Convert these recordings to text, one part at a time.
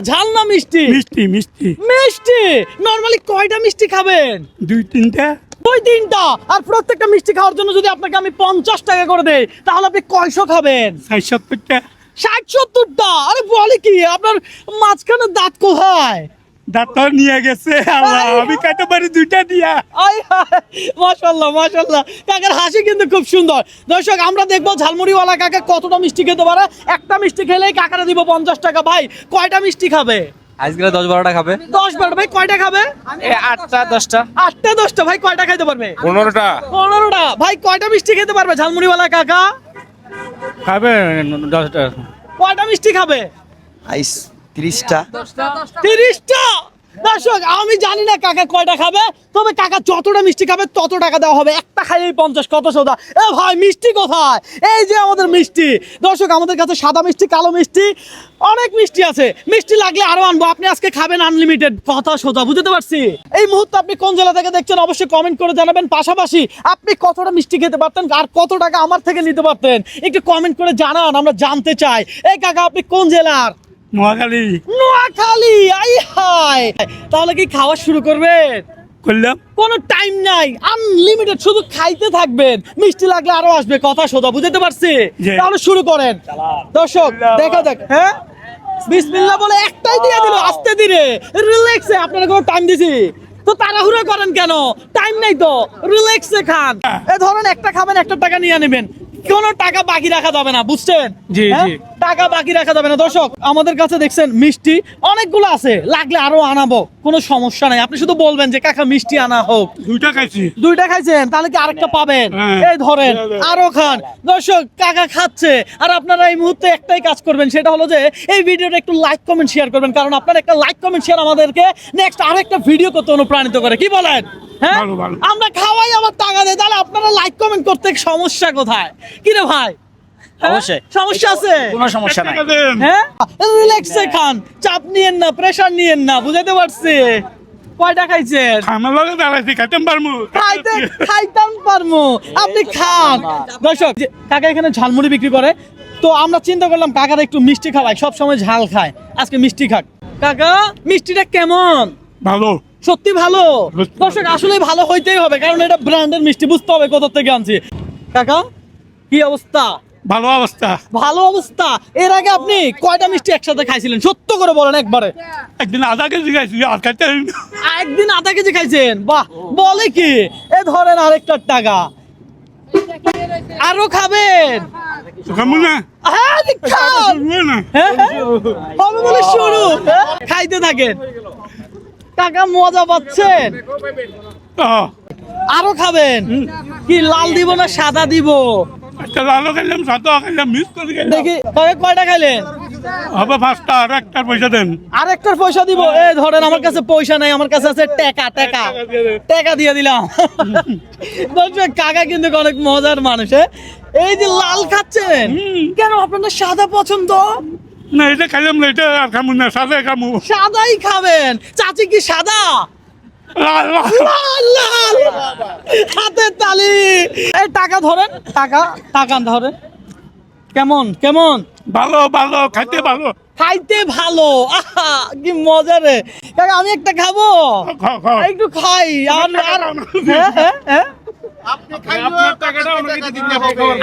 ঝাল না মিষ্টি? মিষ্টি মিষ্টি মিষ্টি। নরমালি কয়টা মিষ্টি খাবেন? 2-3টা। 2-3টা। আর প্রত্যেকটা মিষ্টি খাওয়ার জন্য যদি আপনাকে আমি 50 টাকা করে দেই তাহলে আপনি কয়শো খাবেন? 60-70টা। 60-70টা? আরে বলে কি, আপনার মাঝখানে দাঁত কোথায়? দাঁত নিয়ে গেছে আল্লাহ, আমি খাইতে পারি 2টা দিয়া। মাশাআল্লাহ মাশাআল্লাহ, কাকার হাসি কিন্তু খুব সুন্দর। দর্শক আমরা দেখবো ঝালমুড়িওয়ালা কাকা কতটা মিষ্টি খেতে পারে। একটা মিষ্টি খেলেই কাকারে দিব 50 টাকা। ভাই কয়টা মিষ্টি খাবে? আজকে 10-12টা খাবে। 10-12। ভাই কয়টা খাবে? 8টা 10টা। 8টা-10টা। ভাই কয়টা খাইতে পারবে? 15টা। 15টা। ভাই কয়টা মিষ্টি খেতে পারবে ঝালমুড়িওয়ালা কাকা? খাবে 10টা। কয়টা মিষ্টি খাবে? 30টা। 30টা। দর্শক আমি জানি না কাকা কয়টা খাবে, তবে কাকা যতটা মিষ্টি খাবে তত টাকা দেওয়া হবে। একটা খাইলেই 50, কত সোজা। এ ভাই মিষ্টি কোথায়? এই যে আমাদের মিষ্টি। দর্শক আমাদের কাছে সাদা মিষ্টি, কালো মিষ্টি, অনেক মিষ্টি আছে। মিষ্টি লাগলে আরো আনবো। আপনি আজকে খাবেন আনলিমিটেড, কথা সোজা। বুঝতে পারছি। এই মুহূর্তে আপনি কোন জেলা থেকে দেখছেন অবশ্যই কমেন্ট করে জানাবেন। পাশাপাশি আপনি কতটা মিষ্টি খেতে পারতেন আর কত টাকা আমার থেকে নিতে পারতেন একটু কমেন্ট করে জানান, আমরা জানতে চাই। এই কাকা আপনি কোন জেলার? নোয়াখালী। নোয়াখালী। আই হাই, তাহলে কি খাওয়া শুরু করবেন? করলাম। কোনো টাইম নাই, আনলিমিটেড, শুধু খাইতে থাকবেন। মিষ্টি লাগলে আরো আসবে, কথা সোজা। বুঝতে পারছি। জি। তাহলে শুরু করেন। দর্শক দেখা যাক। হ্যাঁ বিসমিল্লাহ বলে একটাই দিয়ে দিল, আস্তে ধীরে রিল্যাক্সে। আপনারা কোনো টাইম দিছি তো তাড়াহুড়ো করেন কেন? টাইম নাই তো, রিল্যাক্সে খান। এ ধরেন একটা খাবেন, একটা টাকা নিয়ে নেবেন, কোনো টাকা বাকি রাখা যাবে না, বুঝছেন? জি, হ্যাঁ? জি। টাকা বাকি রাখা যাবে না। দর্শক আমাদের কাছে দেখছেন মিষ্টি অনেকগুলো আছে, লাগলে আরো আনাবো, কোনো সমস্যা নাই। আপনি শুধু বলবেন যে কাকা মিষ্টি আনা হোক। 2টা খাইছি। 2টা খাইছেন, তাহলে কি আরেকটা পাবেন? হ্যাঁ। এই ধরেন আরো খান। দর্শক কাকা খাচ্ছে, আর আপনারা এই মুহূর্তে একটাই কাজ করবেন, সেটা হলো যে এই ভিডিওটা একটু লাইক কমেন্ট শেয়ার করবেন, কারণ আপনার একটা লাইক কমেন্ট শেয়ার আমাদেরকে নেক্সট আরো একটা ভিডিও করতে অনুপ্রাণিত করে। কি বলেন? হ্যাঁ, ভালো, ভালো। আমরা খাওয়াই আবার টাকা দেয়, তাহলে আপনারা লাইক কমেন্ট করতে সমস্যা কোথায়? কি রে ভাই? হ্যাঁ? অবশ্যই। সমস্যা আছে? কোনো সমস্যা নাই। হ্যাঁ, রিল্যাক্সে খান, চাপ নিয়েন না, প্রেসার নিয়েন না। বুঝাতে পারছি। কয়টা খাইছেন? আমার লগে দাঁড়াইছি, খাইতাম পারমু। খাইতাম পারমু, আপনি খান। দর্শক কাকা এখানে ঝালমুড়ি বিক্রি করে, তো আমরা চিন্তা করলাম কাকার একটু মিষ্টি খাওয়াই, সব সময় ঝাল খায়, আজকে মিষ্টি খাক। কাকা মিষ্টিটা কেমন? ভালো। সত্যি ভালো? দর্শক আসলে ভালো হইতেই হবে, কারণ এটা ব্র্যান্ডের মিষ্টি, বুঝতে হবে কোথা থেকে আনছি। কাকা কি অবস্থা? ভালো অবস্থা। ভালো অবস্থা। এর আগে আপনি কয়টা মিষ্টি একসাথে খাইছিলেন? সত্য করে বলেন একবারে। একদিন আধা কেজি খাইছি, আর খাইতে পারি না। একদিন আধা কেজি খাইছেন? বাহ, বলে কি। এ ধরেন আরেকটা টাকা, আরো খাবেন? খামু না। হ্যাঁ, খান। শুরু না। হ্যাঁ, হ্যাঁ। হবে বলে শুরু। হ্যাঁ? খাইতে থাকেন। টাকা মজা পাচ্ছেন? আরো খাবেন? কি লাল দিব না সাদা দিব? একটা লালও খাইলাম, সাদাও খাইলাম, মিক্স করে খাইলাম। দেখি কাকা কয়টা খাইলেন? হবে 5টা, আর একটার পয়সা দেন। আরেকটার পয়সা দিব? এই ধরেন আমার কাছে পয়সা নাই, আমার কাছে আছে টাকা। টাকা টাকা দিয়ে দিলাম। দর্শক কাকা কিন্তু অনেক মজার মানুষ। এই যে লাল খাচ্ছেন কেন? আপনাদের সাদা পছন্দ? না, এটা খাইলাম না, এটা আর খামু না, সাদা খামু। সাদাই খাবেন? চাচি কি সাদা? লাল, লাল। লাল লাল। হাতের তালি। এই টাকা ধরেন, টাকা ধরেন। কেমন কেমন? ভালো ভালো, খাইতে ভালো। খাইতে ভালো। আহা কি মজা রে। কাকা আমি একটা খাবো? খাও, খাও। একটু খাই। আর হ্যাঁ, হ্যাঁ, হ্যাঁ।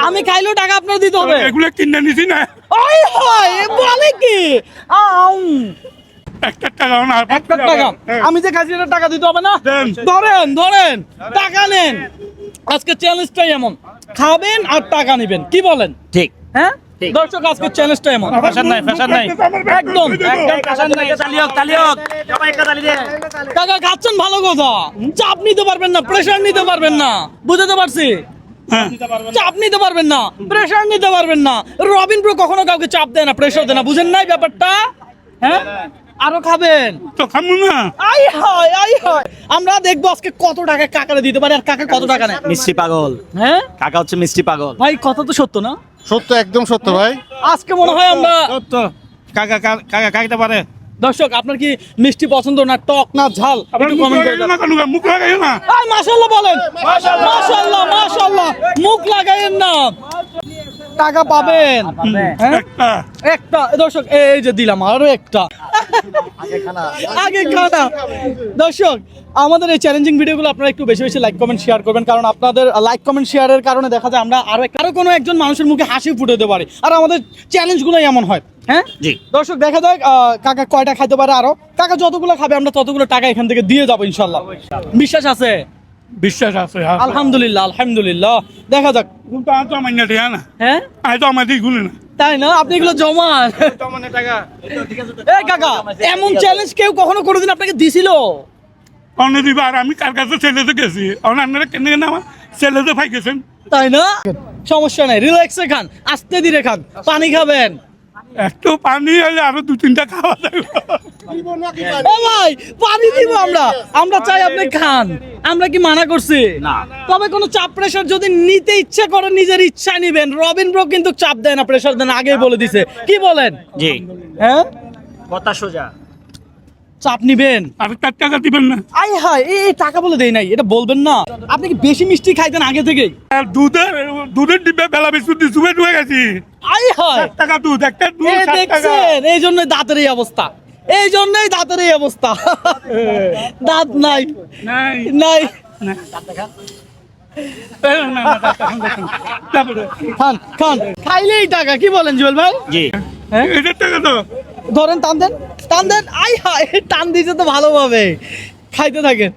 আমি খাইলেও টাকা আপনার দিতে হবে? এগুলো কিনে নিছি না। ওই হয়, বলে কি। একটা টাকা না, একটা টাকা আমি যে খাইছি এটা টাকা দিতে হবে না? দেন। ধরেন ধরেন, টাকা নেন। আজকে চ্যালেঞ্জটাই এমন, খাবেন আর টাকা নেবেন। কি বলেন? ঠিক। হ্যাঁ দর্শক আজকে চ্যালেঞ্জটা এমন। ফ্যাশন নাই, ফ্যাশন নাই। একদম একদম ফ্যাশন নাই। তালি হোক, তালি হোক। সবাই একটা তালি দেন। টাকা খাচ্ছেন ভালো কথা, চাপ নিতে পারবেন না, প্রেসার নিতে পারবেন না। বুঝতে পারছি। হ্যাঁ। চাপ নিতে পারবেন না, প্রেসার নিতে পারবেন না। রবিন ব্রো কখনো কাউকে চাপ দেয় না, প্রেসার দেয় না। বুঝেন নাই ব্যাপারটা? হ্যাঁ, আরো খাবেন? তো খামু না। আই হয় আই হয়। আমরা দেখবো আজকে কত টাকা কাকারে দিতে পারে, আর কাকা কত টাকা নেয়। মিষ্টি পাগল। হ্যাঁ কাকা হচ্ছে মিষ্টি পাগল। ভাই, কথা তো সত্য না? সত্য, একদম সত্য ভাই। আজকে মনে হয় আমরা তো কাকা কাকা খাইতে পারে। দর্শক আপনার কি মিষ্টি পছন্দ, না টক না ঝাল? আবার একটু মুখ কমেন্ট করে লাগাইও না, জানান। মুখ লাগাইও না। আই মাশাআল্লাহ বলেন। মাশাআল্লাহ মাশাআল্লাহ, মুখ লাগাইয়েন না। টাকা পাবেন। হ্যাঁ? একটা। একটা। দর্শক এই যে দিলাম আরো একটা। আগে খানা। দর্শক, আমাদের এই চ্যালেঞ্জিং ভিডিওগুলো আপনারা একটু বেশি বেশি লাইক কমেন্ট শেয়ার করবেন, কারণ আপনাদের লাইক কমেন্ট শেয়ারের কারণে দেখা যায় আমরা আরো কোনো একজন মানুষের মুখে হাসি ফুটে দিতে পারি, আর আমাদের চ্যালেঞ্জগুলোই এমন হয়। হ্যাঁ জি। দর্শক, দেখা যাক কাকা কয়টা খাইতে পারে, আরো কাকা যতগুলো খাবে আমরা ততগুলো টাকা এখান থেকে দিয়ে যাবো ইনশাল্লাহ। বিশ্বাস আছে? বিশ্বাস আছে আলহামদুলিল্লাহ আলহামদুলিল্লাহ, দেখা যাক। কিন্তু আজ তো আমার না দেয়া না, হ্যাঁ আজ তো আমাদের গুলি না। তাই না, আপনি এগুলো জমান। এই কাকা, এমন চ্যালেঞ্জ কেউ কখনো কোনোদিন আপনাকে দিছিল? অন্য দিবা, আর আমি কার কাছে ছেলেতে গেছি, আপনারা কেন কেন আমার ছেলেতে ফাই গেছেন। তাই না, সমস্যা নাই, রিল্যাক্সে খান, আস্তে ধীরে খান, পানি খাবেন। একটু পানি হলে আরো 2-3টা খাওয়া যাবে। ও ভাই, পানি দিব আমরা চাই আপনি খান, আমরা কি মানা করছি? না। তবে কোনো চাপ প্রেশার যদি নিতে ইচ্ছা করেন নিজের ইচ্ছা নিবেন। রবিন ব্রো কিন্তু চাপ দেয় না, প্রেশার দেন, আগেই বলে দিছে। কি বলেন? জি, হ্যাঁ, কথা সোজা। চাপ নিবেন। আর 4 টাকা দিবেন না। আই হায়, এই টাকা বলে দেই নাই, এটা বলবেন না। আপনি কি বেশি মিষ্টি খাইতেন আগে থেকেই? আর দুধের ডিব্বা বেলা বিস্কুট দিয়ে চুবে ঢুকে গেছি। আই হায়, 7 টাকা দুধ, একটা দুধ এই 7 টাকা। দেখছেন, এই জন্যই দাঁতের এই অবস্থা, এই জন্যই দাঁতের এই অবস্থা। দাঁত নাই নাই নাই। না। না, তারপরে খান খান, খাইলেই টাকা। কি বলেন জুয়েল ভাই? জি। হ্যাঁ, এটার টাকা তো ধরেন, টান দেন টান দেন। আই হায়, টান দিয়েছে তো ভালোভাবে। খাইতে থাকেন।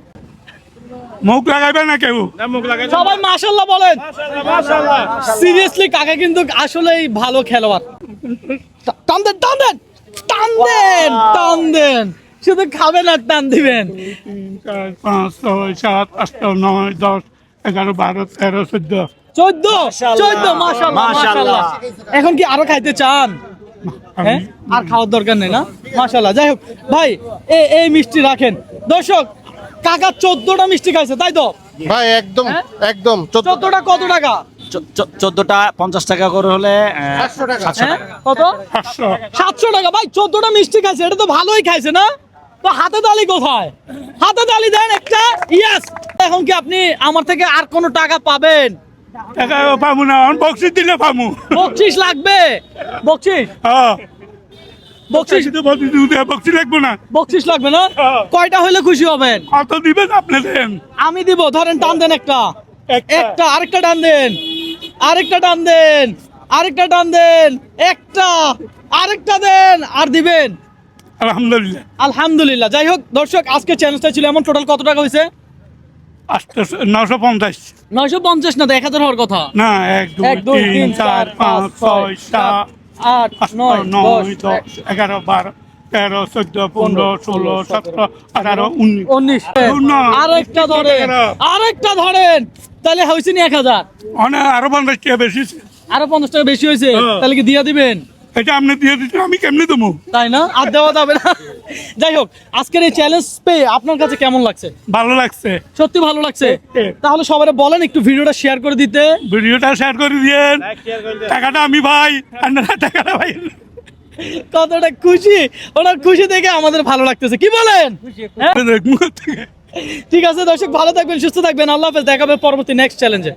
মুখ লাগাইবে না কেউ। সবাই মাশাআল্লাহ বলেন। সিরিয়াসলি কাকা কিন্তু আসলেই ভালো খেলোয়াড়। টান দেন টান দেন টান দেন টান দেন, শুধু খাবেন আর টান দিবেন। 3, 4, 5, 6, 7, 8, 9, 10, 11, 12, 13, 14। 14 মাশাআল্লাহ মাশাআল্লাহ। এখন কি আরো খাইতে চান? হ্যাঁ, আর খাওয়ার দরকার নেই না? মাশাআল্লাহ। যাই হোক ভাই, এই মিষ্টি রাখেন। দর্শক, কাকা 14টা মিষ্টি খাইছে, তাই তো? ভাই একদম হ্যাঁ? একদম 14টা কত টাকা? 14টা 50 টাকা করে হলে 700 টাকা। 700 হ্যাঁ, টাকা। কত? 700। 700 টাকা। ভাই 14টা মিষ্টি খাইছে, এটা তো ভালোই খাইছে না? তো হাতে তালি কোথায়? হাতে তালি দেন একটা। ইয়েস। এখন কি আপনি আমার থেকে আর কোনো টাকা পাবেন? টাকা পাবো না, বক্সিস দিলে পাবো। বকশিস লাগবে? বকশিস হ্যাঁ, বকশিস কিন্তু বক্সি লাগবো না। বকশিস লাগবে না? হ্যাঁ। কয়টা হইলে খুশি হবেন? কত দিবেন আপনি দেন। আমি দিব। ধরেন, টান দেন একটা একটা। একটা, আরেকটা টান দেন, আরেকটা টান দেন, আরেকটা টান দেন, একটা, আরেকটা দেন, আর দিবেন। আলহামদুলিল্লাহ। আলহামদুলিল্লাহ। যাই হোক দর্শক, আজকে চ্যালেঞ্জটা ছিল এমন। টোটাল কত টাকা হয়েছে? 950। 950 না তো 1000 হওয়ার কথা। না, 1, 2, 1 2 3, 3 4 4, 5 5, 6, 7, 8 9 9, 10 10, 11, 12, 13, 14, 15, 16, 17, 18, 19। 19। না। আরেকটা ধরেন, আরেকটা ধরেন, তাহলে হয়েছে নি 1000। অনেক আরো 50 টাকা বেশি। আরো 50 টাকা বেশি হয়েছে, হ্যাঁ। তাহলে কি দিয়ে দিবেন? এটা আপনি দিয়ে দিতে আমি কেমনি দেবো? তাই না, আর দেওয়া যাবে না। যাই হোক, আজকের এই চ্যালেঞ্জ পেয়ে আপনার কাছে কেমন লাগছে? ভালো লাগছে। সত্যি ভালো লাগছে? তাহলে সবাই বলেন একটু ভিডিওটা শেয়ার করে দিতে। ভিডিওটা শেয়ার করে দিয়েন। টাকাটা আমি ভাই, আপনারা টাকাটা ভাই। কতটা খুশি, ওনার খুশি দেখে আমাদের ভালো লাগতেছে। কি বলেন? হ্যাঁ? মুখ থেকে ঠিক আছে দর্শক, ভালো থাকবেন, সুস্থ থাকবেন। আল্লাহ হাফেজ, দেখা হবে পরবর্তী নেক্সট চ্যালেঞ্জে।